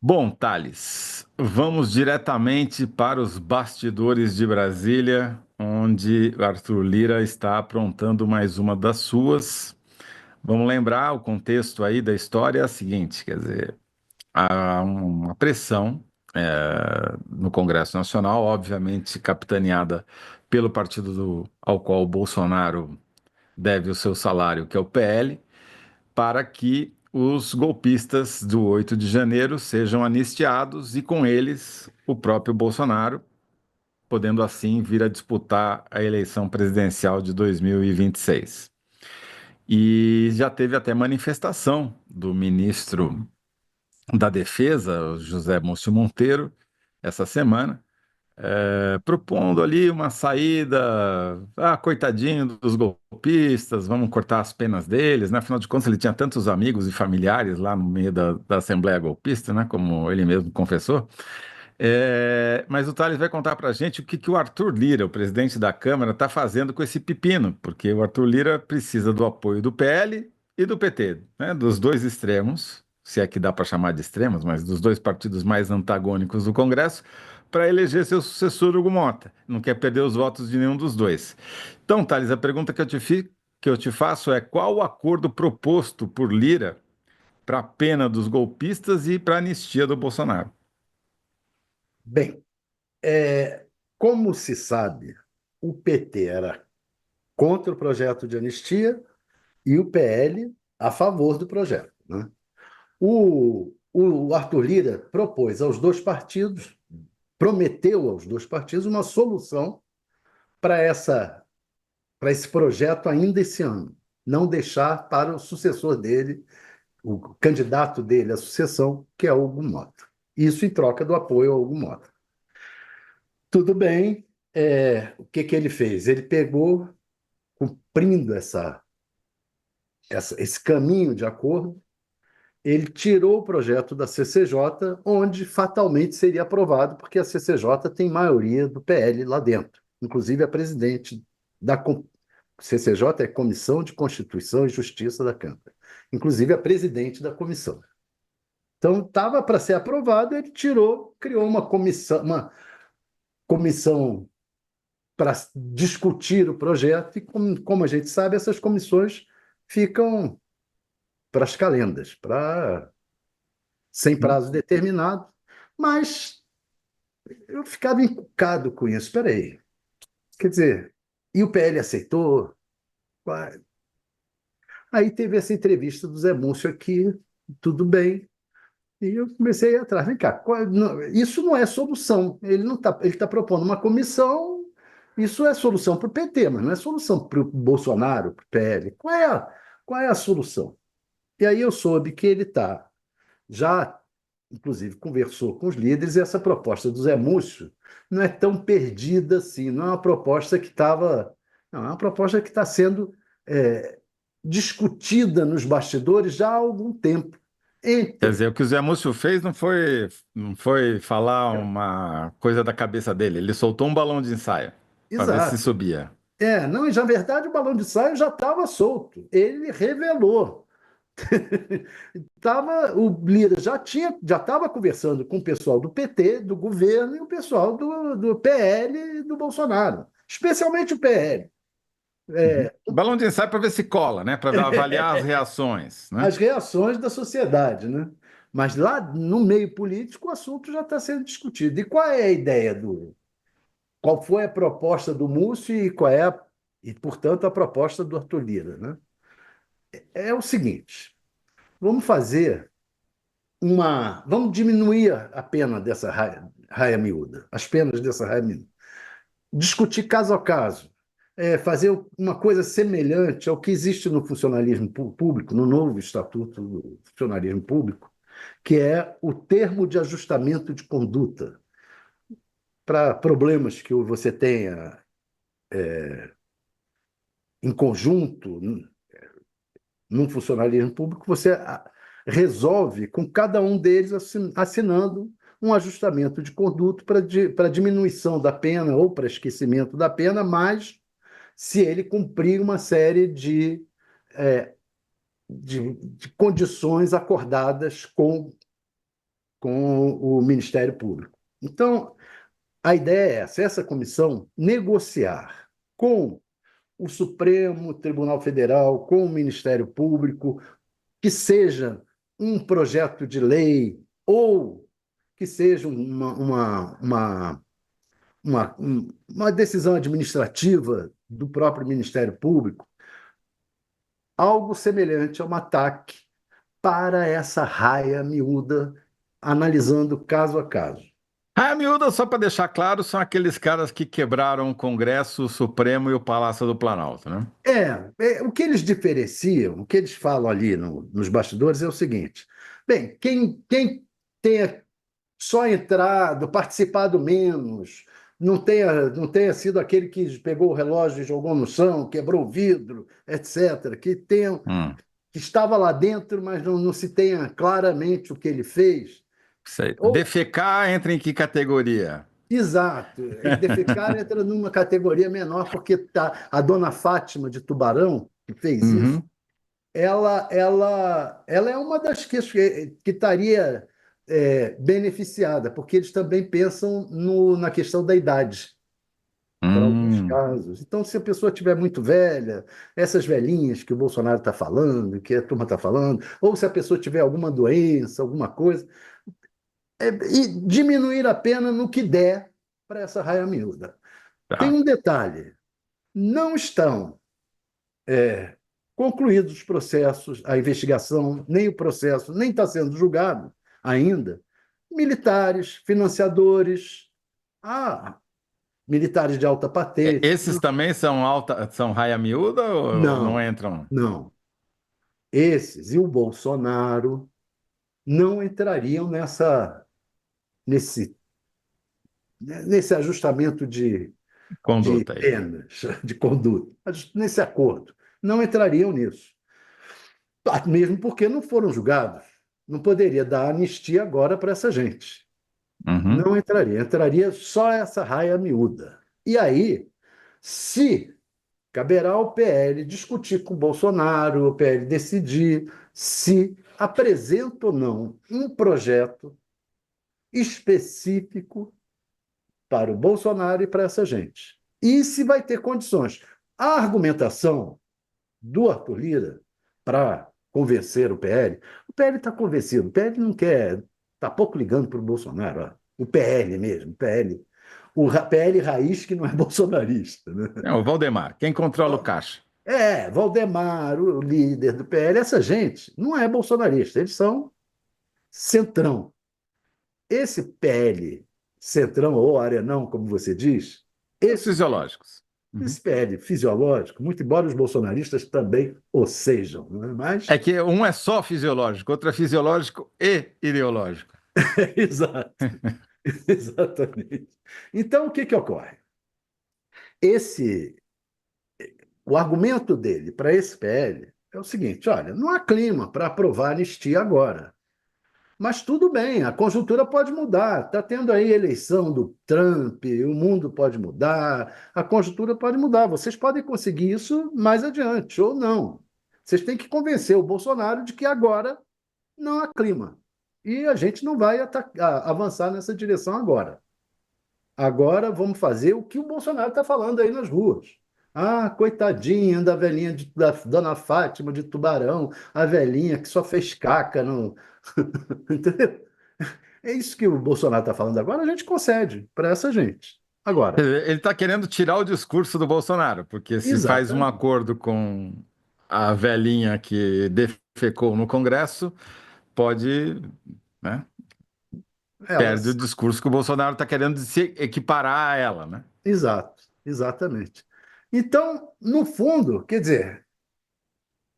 Bom, Thales, vamos diretamente para os bastidores de Brasília, onde o Arthur Lira está aprontando mais uma das suas. Vamos lembrar o contexto aí da história é o seguinte, quer dizer, há uma pressão no Congresso Nacional, obviamente capitaneada pelo ao qual o Bolsonaro deve o seu salário, que é o PL, para que os golpistas do 8 de janeiro sejam anistiados e, com eles, o próprio Bolsonaro, podendo assim vir a disputar a eleição presidencial de 2026. E já teve até manifestação do ministro da Defesa, José Múcio Monteiro, essa semana, propondo ali uma saída, coitadinho dos golpistas, vamos cortar as penas deles, né? Afinal de contas, ele tinha tantos amigos e familiares lá no meio da Assembleia Golpista, né? Como ele mesmo confessou. Mas o Thales vai contar para a gente o que o Arthur Lira, o presidente da Câmara, está fazendo com esse pepino, porque o Arthur Lira precisa do apoio do PL e do PT, né? Dos dois extremos, se é que dá para chamar de extremos, mas dos dois partidos mais antagônicos do Congresso, para eleger seu sucessor, Hugo Mota. Não quer perder os votos de nenhum dos dois. Então, Thales, a pergunta que eu te faço é: qual o acordo proposto por Lira para a pena dos golpistas e para a anistia do Bolsonaro? Bem, como se sabe, o PT era contra o projeto de anistia e o PL a favor do projeto, né? O Arthur Lira propôs aos dois partidos, prometeu aos dois partidos uma solução para para esse projeto ainda esse ano. Não deixar para o sucessor dele, o candidato dele à sucessão, que é o Hugo Mota. Isso em troca do apoio ao Hugo Mota. Tudo bem. O que que ele fez? Ele pegou, cumprindo esse caminho de acordo, ele tirou o projeto da CCJ, onde fatalmente seria aprovado, porque a CCJ tem maioria do PL lá dentro. Inclusive a presidente da CCJ é Comissão de Constituição e Justiça da Câmara. Inclusive a presidente da comissão. Então estava para ser aprovado, ele tirou, criou uma comissão para discutir o projeto, e como a gente sabe, essas comissões ficam para as calendas, sem prazo determinado, mas eu ficava encucado com isso. Espera aí, quer dizer, e o PL aceitou? Aí teve essa entrevista do Zé Múcio aqui, tudo bem, e eu comecei a ir atrás. Vem cá, isso não é solução. Ele não tá, ele está propondo uma comissão. Isso é solução para o PT, mas não é solução para o Bolsonaro, para o PL. Qual é a solução? E aí eu soube que ele está já, inclusive, conversou com os líderes, e essa proposta do Zé Múcio não é tão perdida assim, não é uma proposta que estava. Não, é uma proposta que está sendo é, discutida nos bastidores já há algum tempo. Quer Entre. dizer, o que o Zé Múcio fez não foi falar uma coisa da cabeça dele, ele soltou um balão de ensaio para ver se Exato. subia. Não, e na verdade o balão de ensaio já estava solto. Ele revelou. O Lira já estava conversando com o pessoal do PT, do governo, e o pessoal do PL e do Bolsonaro, especialmente o PL. Uhum. É, Balão de ensaio para ver se cola, né? Para avaliar as reações, né? as reações da sociedade, né? Mas lá no meio político o assunto já está sendo discutido. E qual é a ideia do. Qual foi a proposta do Múcio e portanto, a proposta do Arthur Lira, né? É o seguinte: vamos fazer vamos diminuir a pena dessa raia miúda, as penas dessa raia miúda. Discutir caso a caso, fazer uma coisa semelhante ao que existe no funcionalismo público, no novo Estatuto do Funcionalismo Público, que é o termo de ajustamento de conduta para problemas que você tenha em conjunto num funcionalismo público, você resolve com cada um deles assinando um ajustamento de conduta para diminuição da pena ou para esquecimento da pena, mas se ele cumprir uma série de condições acordadas com com o Ministério Público. Então, a ideia é essa comissão negociar com o Supremo Tribunal Federal, com o Ministério Público, que seja um projeto de lei ou que seja uma decisão administrativa do próprio Ministério Público, algo semelhante a um ataque para essa raia miúda, analisando caso a caso. A miúda, só para deixar claro, são aqueles caras que quebraram o Congresso, o Supremo e o Palácio do Planalto, né? O que eles diferenciam, o que eles falam ali nos bastidores é o seguinte: bem, quem tenha só entrado, participado menos, não tenha sido aquele que pegou o relógio e jogou no chão, quebrou o vidro, etc., Hum, que estava lá dentro, mas não se tenha claramente o que ele fez. sei. Ou, Defecar entra em que categoria? exato, defecar entra numa categoria menor, porque a dona Fátima de Tubarão, que fez isso, Uhum. ela é uma das que estaria beneficiada, porque eles também pensam na questão da idade, para alguns Hum, casos. Então, se a pessoa estiver muito velha, essas velhinhas que o Bolsonaro está falando, que a turma está falando, ou se a pessoa tiver alguma doença, alguma coisa, e diminuir a pena no que der para essa raia miúda. Tem tá. um detalhe: não estão concluídos os processos, a investigação, nem o processo, nem está sendo julgado ainda, militares, financiadores, militares de alta patente. Esses também são são raia miúda ou não Não, entram? não. Esses e o Bolsonaro não entrariam nesse, nesse ajustamento de Conduta aí. penas, de conduta, nesse acordo. Não entrariam nisso. Mesmo porque não foram julgados. Não poderia dar anistia agora para essa gente. Uhum. Não entraria. Entraria só essa raia miúda. E aí, se caberá ao PL discutir com o Bolsonaro, o PL decidir se apresenta ou não um projeto específico para o Bolsonaro e para essa gente. E se vai ter condições. A argumentação do Arthur Lira para convencer o PL está convencido, o PL não quer, está pouco ligando para o Bolsonaro, ó. O PL mesmo, PL raiz que não é bolsonarista, né? É o Valdemar, quem controla o caixa. Valdemar, o líder do PL, essa gente não é bolsonarista, eles são centrão. Esse PL centrão ou arenão, como você diz, Os esse fisiológicos. Uhum. esse PL fisiológico, muito embora os bolsonaristas também o sejam, não é? É Mas que um é só fisiológico, outro é fisiológico e ideológico. exato, exatamente. Então, o que que ocorre? Esse, o argumento dele para esse PL é o seguinte: olha, não há clima para aprovar a anistia agora. Mas tudo bem, a conjuntura pode mudar. Está tendo aí eleição do Trump, o mundo pode mudar, a conjuntura pode mudar. Vocês podem conseguir isso mais adiante, ou não. Vocês têm que convencer o Bolsonaro de que agora não há clima. E a gente não vai avançar nessa direção agora. Agora vamos fazer o que o Bolsonaro está falando aí nas ruas. Coitadinha da velhinha da Dona Fátima de Tubarão, a velhinha que só fez caca no. Entendeu? É isso que o Bolsonaro está falando agora, a gente concede para essa gente. Agora, Ele está querendo tirar o discurso do Bolsonaro, porque se faz um exatamente. acordo com a velhinha que defecou no Congresso, pode, né, perde o Elas. discurso que o Bolsonaro está querendo se equiparar a ela, né? Exato, exatamente. Então, no fundo, quer dizer,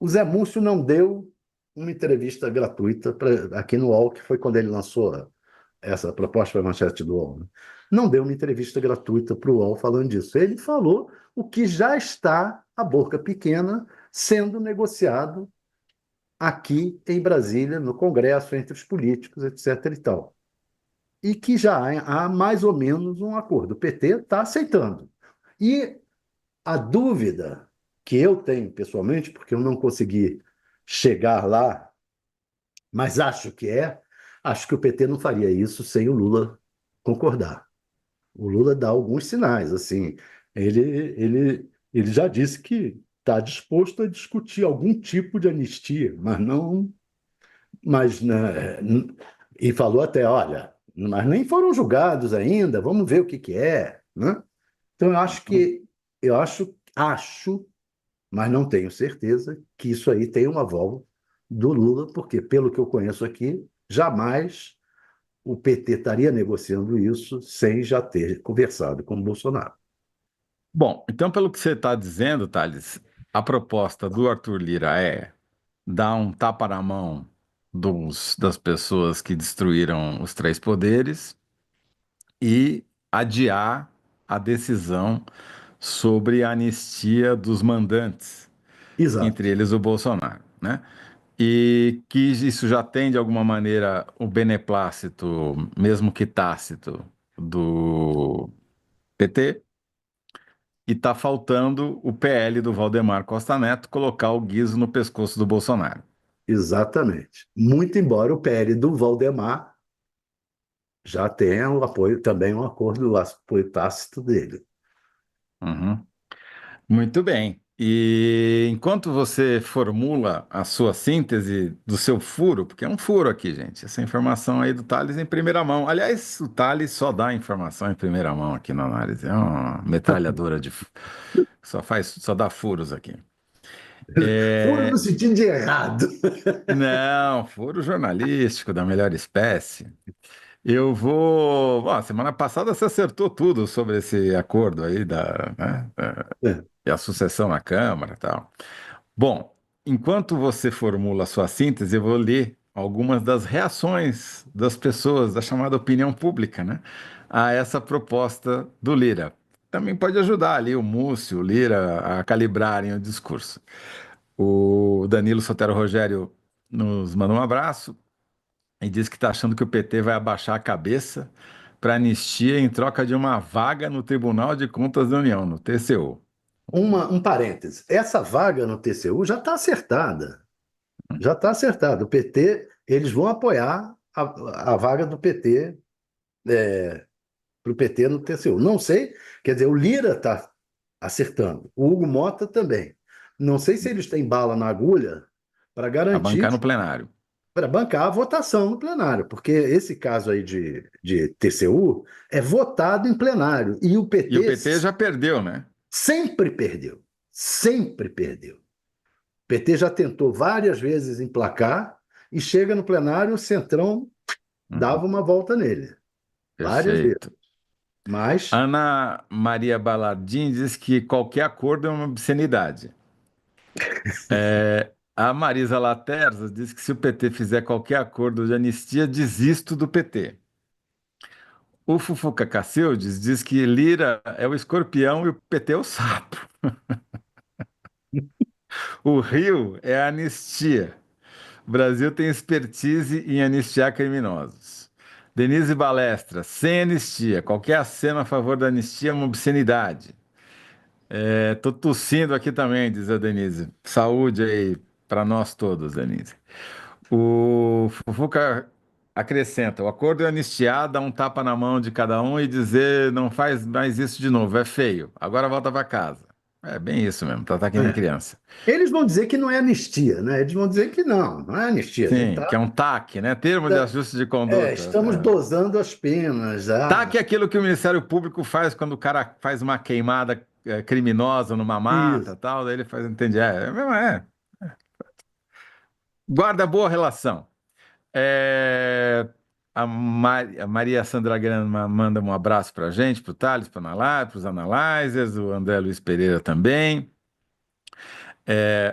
o Zé Múcio não deu uma entrevista gratuita aqui no UOL, que foi quando ele lançou essa proposta para a manchete do UOL, né? Não deu uma entrevista gratuita para o UOL falando disso. Ele falou o que já está, a boca pequena, sendo negociado aqui em Brasília, no Congresso, entre os políticos, etc. e tal. E que já há mais ou menos um acordo. O PT está aceitando. E a dúvida que eu tenho pessoalmente, porque eu não consegui chegar lá, mas acho que Acho que o PT não faria isso sem o Lula concordar. O Lula dá alguns sinais, assim, ele, ele já disse que está disposto a discutir algum tipo de anistia, mas não, mas né, e falou até, olha, mas nem foram julgados ainda, vamos ver o que que é, né? Então eu acho, mas não tenho certeza que isso aí tem uma aval do Lula, porque pelo que eu conheço aqui, jamais o PT estaria negociando isso sem já ter conversado com o Bolsonaro. Bom, então, pelo que você está dizendo, Thales, a proposta do Arthur Lira é dar um tapa na mão das pessoas que destruíram os três poderes e adiar a decisão sobre a anistia dos mandantes, Exato, entre eles o Bolsonaro, né? E que isso já tem, de alguma maneira, o beneplácito, mesmo que tácito, do PT, e está faltando o PL do Valdemar Costa Neto colocar o guiso no pescoço do Bolsonaro. exatamente. Muito embora o PL do Valdemar já tenha o apoio, também um acordo, o apoio tácito dele. Uhum. Muito bem. E enquanto você formula a sua síntese do seu furo, porque é um furo aqui, gente, essa informação aí do Thales em primeira mão. Aliás, o Thales só dá informação em primeira mão aqui na análise. É uma metralhadora só dá furos aqui. Furo no É, sentido de errado. não, furo jornalístico da melhor espécie. Eu vou. Ó, semana passada você acertou tudo sobre esse acordo aí É. e a sucessão na Câmara e tal. Bom, enquanto você formula a sua síntese, eu vou ler algumas das reações das pessoas, da chamada opinião pública, né, a essa proposta do Lira. Também pode ajudar ali o Múcio, o Lira a calibrarem o discurso. O Danilo Sotero Rogério nos manda um abraço e diz que está achando que o PT vai abaixar a cabeça para anistia em troca de uma vaga no Tribunal de Contas da União, no TCU. Um parêntese. Essa vaga no TCU já está acertada. Já está acertada. O PT, eles vão apoiar a vaga do PT para o PT no TCU. Não sei, quer dizer, o Lira está acertando, o Hugo Mota também. Não sei se eles têm bala na agulha para A garantir, bancar no plenário. para bancar a votação no plenário, porque esse caso aí de TCU é votado em plenário e o E o PT PT já perdeu, né? sempre perdeu, sempre perdeu. O PT já tentou várias vezes emplacar e chega no plenário, o Centrão dava Uhum, uma volta nele, várias vezes. perfeito. Mas Ana Maria Balardim diz que qualquer acordo é uma obscenidade. A Marisa Laterza diz que se o PT fizer qualquer acordo de anistia, desisto do PT. O Fufuca Cacildes diz que Lira é o escorpião e o PT é o sapo. O Rio é a anistia. O Brasil tem expertise em anistiar criminosos. Denise Balestra, sem anistia. Qualquer aceno a favor da anistia é uma obscenidade. Tô tossindo aqui também, diz a Denise. Saúde aí para nós todos, Denise. O Fufuca acrescenta: o acordo é anistiar, dar um tapa na mão de cada um e dizer não faz mais isso de novo, é feio. Agora volta para casa. É bem isso mesmo, tratar que nem é, criança. eles vão dizer que não é anistia, né? Eles vão dizer que não é anistia. A gente Sim, que é um TAC, né? Termo de ajuste de conduta. estamos dosando as penas. TAC é aquilo que o Ministério Público faz quando o cara faz uma queimada criminosa numa mata, Isso. tal, daí ele faz entender. Guarda boa relação. É, a Maria Sandra Grama manda um abraço para a gente, para o Thales, para os analyzers, o André Luiz Pereira também.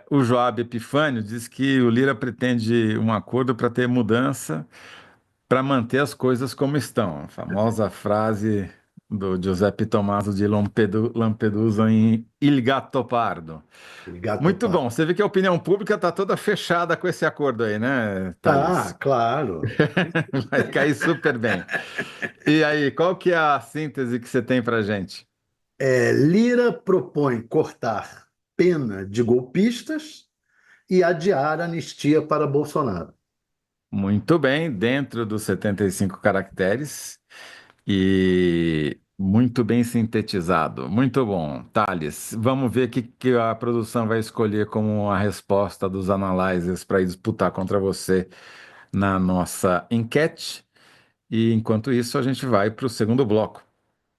O Joab Epifânio diz que o Lira pretende um acordo para ter mudança, para manter as coisas como estão. A famosa frase do Giuseppe Tommaso de Lampedusa em Il Gattopardo. Gato Muito pá. bom. Você vê que a opinião pública está toda fechada com esse acordo aí, né, Ah, Thales? claro. Vai cair super bem. E aí, qual que é a síntese que você tem para gente? Lira propõe cortar pena de golpistas e adiar a anistia para Bolsonaro. Muito bem, dentro dos 75 caracteres e muito bem sintetizado. Muito bom. Thales, vamos ver o que a produção vai escolher como a resposta dos analyzers para disputar contra você na nossa enquete. E enquanto isso, a gente vai para o segundo bloco.